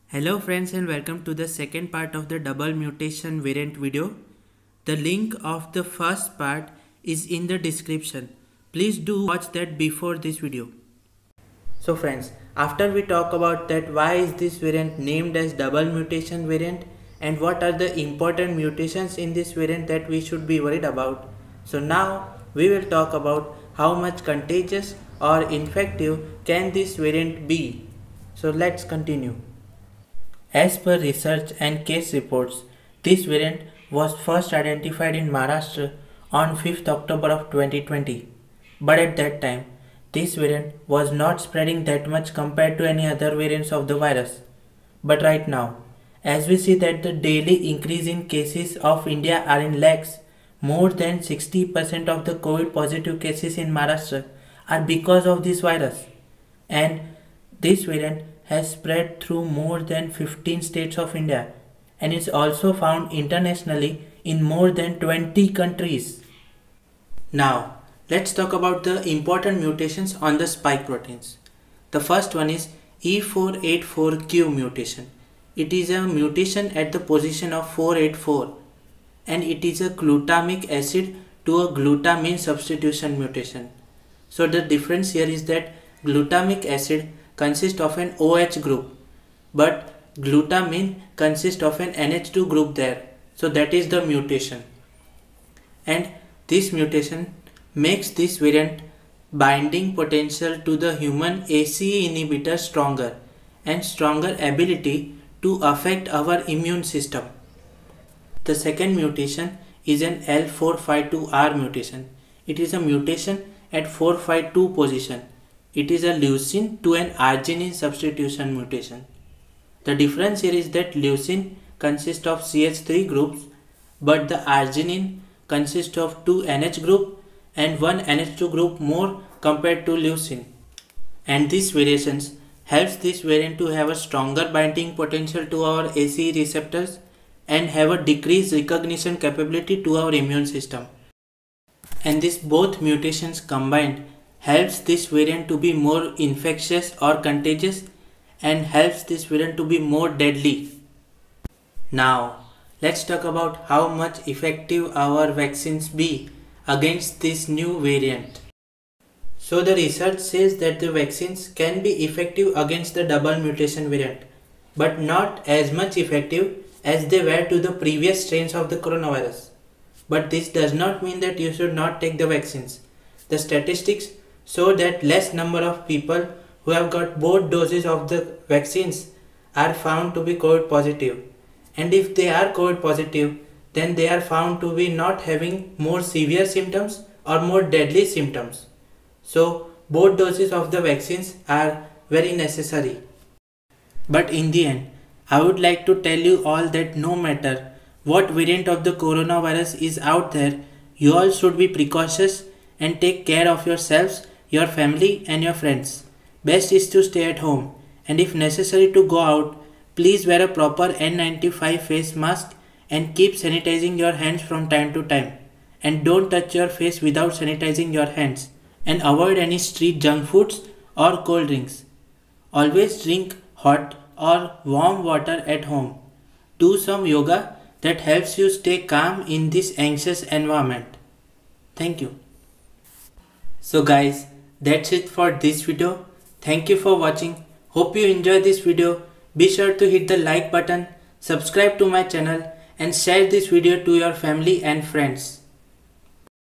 Hello friends and welcome to the second part of the double mutation variant video. The link of the first part is in the description. Please do watch that before this video. So friends, after we talk about that why is this variant named as double mutation variant and what are the important mutations in this variant that we should be worried about. So now we will talk about how much contagious or infective can this variant be. So let's continue. As per research and case reports, this variant was first identified in Maharashtra on 5th October of 2020. But at that time, this variant was not spreading that much compared to any other variants of the virus. But right now, as we see that the daily increase in cases of India are in lakhs, more than 60% of the COVID positive cases in Maharashtra are because of this virus. And this variant has spread through more than 15 states of India and is also found internationally in more than 20 countries. Now, let's talk about the important mutations on the spike proteins. The first one is E484Q mutation. It is a mutation at the position of 484 and it is a glutamic acid to a glutamine substitution mutation. So the difference here is that glutamic acid consists of an OH group, but glutamine consists of an NH2 group there. So that is the mutation. And this mutation makes this variant binding potential to the human ACE inhibitor stronger and stronger ability to affect our immune system. The second mutation is an L452R mutation. It is a mutation at 452 position. It is a leucine to an arginine substitution mutation. The difference here is that leucine consists of CH3 groups, but the arginine consists of 2 NH group and 1 NH2 group more compared to leucine. And these variations helps this variant to have a stronger binding potential to our ACE receptors and have a decreased recognition capability to our immune system. And these both mutations combined helps this variant to be more infectious or contagious and helps this variant to be more deadly. Now, let's talk about how much effective our vaccines be against this new variant. So the research says that the vaccines can be effective against the double mutation variant, but not as much effective as they were to the previous strains of the coronavirus. But this does not mean that you should not take the vaccines. The statistics show that less number of people who have got both doses of the vaccines are found to be COVID positive. And if they are COVID positive, then they are found to be not having more severe symptoms or more deadly symptoms. So both doses of the vaccines are very necessary. But in the end, I would like to tell you all that no matter what variant of the coronavirus is out there, you all should be precautious and take care of yourselves, your family and your friends. Best is to stay at home, and if necessary to go out, please wear a proper N95 face mask and keep sanitizing your hands from time to time. And don't touch your face without sanitizing your hands, and avoid any street junk foods or cold drinks. Always drink hot or warm water at home. Do some yoga that helps you stay calm in this anxious environment. Thank you. So guys, that's it for this video. Thank you for watching. Hope you enjoyed this video. Be sure to hit the like button, subscribe to my channel and share this video to your family and friends.